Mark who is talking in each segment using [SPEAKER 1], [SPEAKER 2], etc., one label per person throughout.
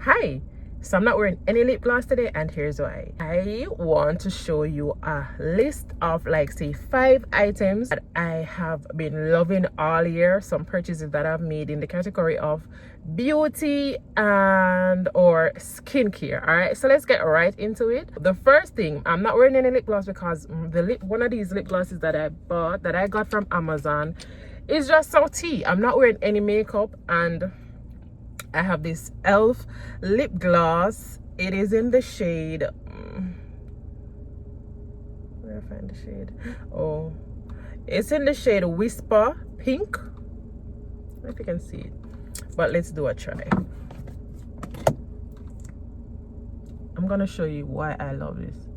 [SPEAKER 1] Hi, so I'm not wearing any lip gloss today, and here's why. I want to show you a list of like say 5 items that I have been loving all year, some purchases that I've made in the category of beauty and or skincare. All right, so let's get right into it. The first thing, I'm not wearing any lip gloss because one of these lip glosses that I got from Amazon is just so tea. I'm not wearing any makeup, and I have this e.l.f. lip gloss. It is in the shade where I find the shade? Oh, it's in the shade Whisper Pink. I don't know if you can see it, but let's do a try. I'm gonna show you why I love this.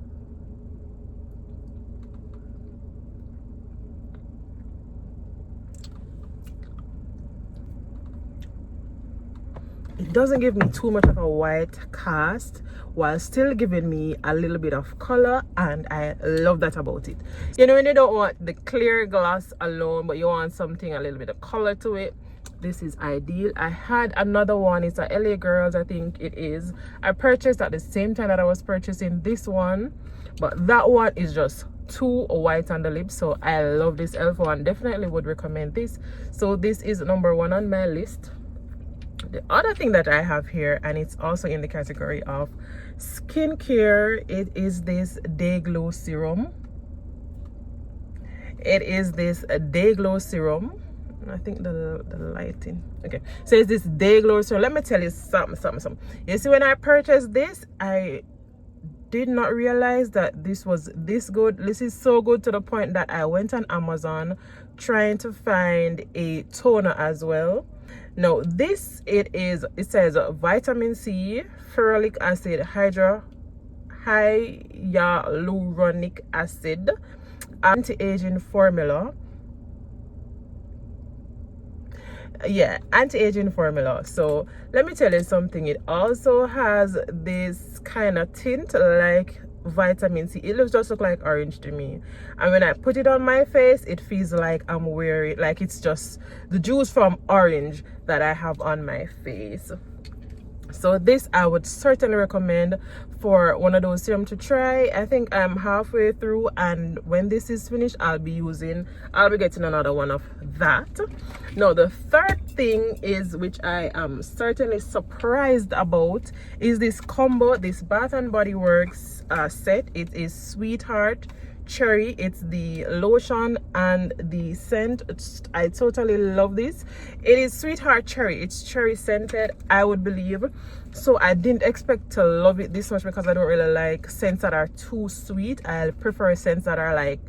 [SPEAKER 1] It doesn't give me too much of a white cast while still giving me a little bit of color, and I love that about it. You know, when you don't want the clear gloss alone but you want something a little bit of color to it, this is ideal. I had another one, it's a LA Girls, I think it is. I purchased at the same time that I was purchasing this one, but that one is just too white on the lips, so I love this e.l.f. one. Definitely would recommend this. So this is number 1 on my list. The other thing that I have here, and it's also in the category of skincare, it is this Day Glow serum. It is this Day Glow serum. I think the lighting, okay, so it's this Day Glow serum. Let me tell you something. You see, when I purchased this, I did not realize that this was this good. This is so good to the point that I went on Amazon trying to find a toner as well. Now this, it says vitamin C, ferulic acid, hyaluronic acid, anti-aging formula. Yeah, anti-aging formula. So let me tell you something, it also has this kind of tint like vitamin C. It just look like orange to me, and when I put it on my face, it feels like I'm wearing, like it's just the juice from orange that I have on my face. So this I would certainly recommend for one of those serums to try. I think I'm halfway through, and when this is finished, I'll be getting another one of that. Now the third thing is, which I am certainly surprised about, is this combo, this Bath and Body Works set. It is Sweetheart Cherry. It's the lotion and the scent. I totally love this. It is Sweetheart Cherry. It's cherry scented, I would believe. So I didn't expect to love it this much because I don't really like scents that are too sweet. I prefer scents that are like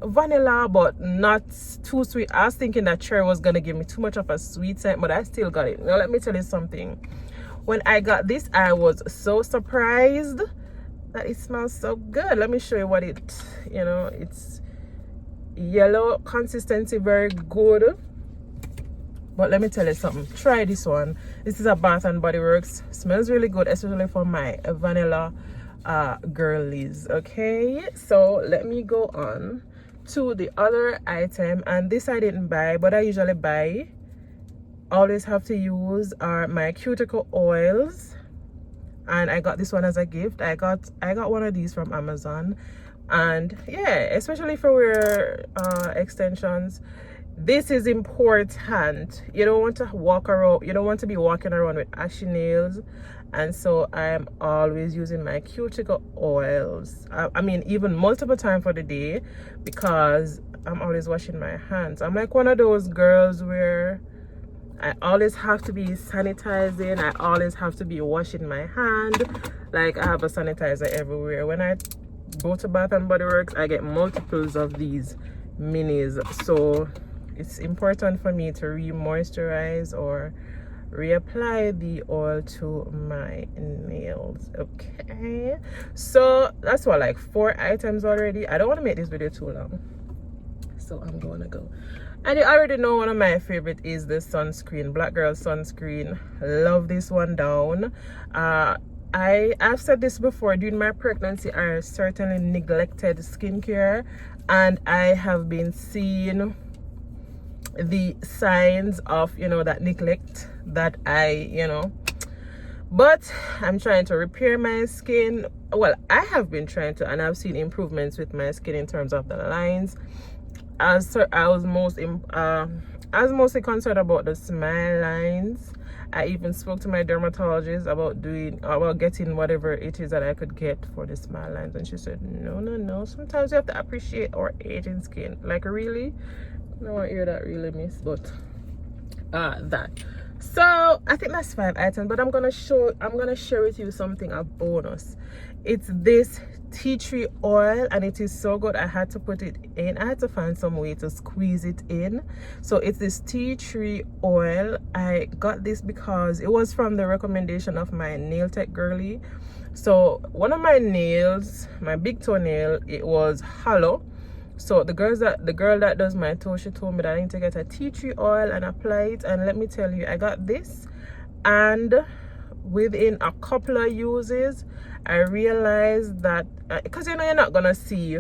[SPEAKER 1] vanilla but not too sweet. I was thinking that cherry was gonna give me too much of a sweet scent, but I still got it. Now let me tell you something. When I got this, I was so surprised that it smells so good. Let me show you what it, you know, it's yellow consistency, very good. But let me tell you something, try this one. This is a Bath and Body Works. Smells really good, especially for my vanilla girlies. Okay, so let me go on to the other item, and this I didn't buy, but I usually buy, always have to use, are my cuticle oils. And I got this one as a gift. I got one of these from Amazon, and yeah, especially for wear extensions, this is important. You don't want to be walking around with ashy nails, and so I'm always using my cuticle oils. I mean, even multiple times for the day, because I'm always washing my hands. I'm like one of those girls where I always have to be sanitizing. I always have to be washing my hand. Like, I have a sanitizer everywhere. When I go to Bath and Body Works, I get multiples of these minis. So it's important for me to re-moisturize or reapply the oil to my nails. Okay, so that's what, like 4 items already. I don't want to make this video too long, so I'm gonna go. And you already know one of my favorite is the sunscreen, Black Girl sunscreen. Love this one down. I've said this before, during my pregnancy I certainly neglected skincare, and I have been seeing the signs of, you know, that neglect that I, you know, but I'm trying to repair my skin. Well, I have been trying to, and I've seen improvements with my skin in terms of the lines. I was mostly concerned about the smile lines. I even spoke to my dermatologist about getting whatever it is that I could get for the smile lines, and she said no, sometimes you have to appreciate our aging skin. Like, really? I don't want to hear that, really, miss. But that, so I think that's 5 items, but I'm gonna share with you something, a bonus. It's this tea tree oil, and it is so good. I had to put it in. I had to find some way to squeeze it in. So it's this tea tree oil. I got this because it was from the recommendation of my nail tech girly. So one of my nails, my big toenail, it was hollow. So the girl that does my toe, she told me that I need to get a tea tree oil and apply it. And let me tell you, I got this, and within a couple of uses I realized that because you're not gonna see,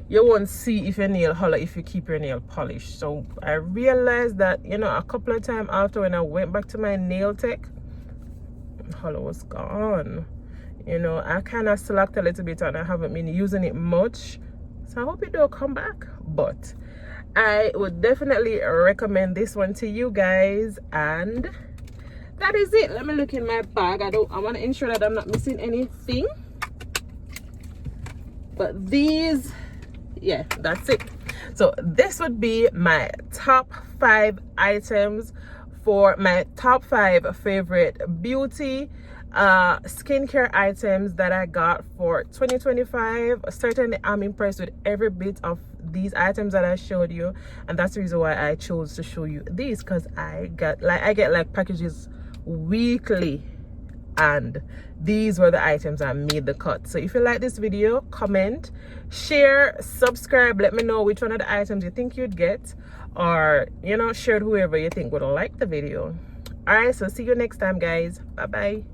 [SPEAKER 1] you won't see if your nail hollow if you keep your nail polished. So I realized that, a couple of times after, when I went back to my nail tech, hollow was gone. I kind of slacked a little bit and I haven't been using it much, so I hope it will come back. But I would definitely recommend this one to you guys. And that is it. Let me look in my bag. I want to ensure that I'm not missing anything. But these, yeah, that's it. So this would be my top 5 items for my top 5 favorite beauty skincare items that I got for 2025. Certainly I'm impressed with every bit of these items that I showed you, and that's the reason why I chose to show you these, because I get like packages weekly, and these were the items that made the cut. So if you like this video, comment, share, subscribe, let me know which one of the items you think you'd get, or share whoever you think would like the video. All right, so see you next time, guys. Bye bye.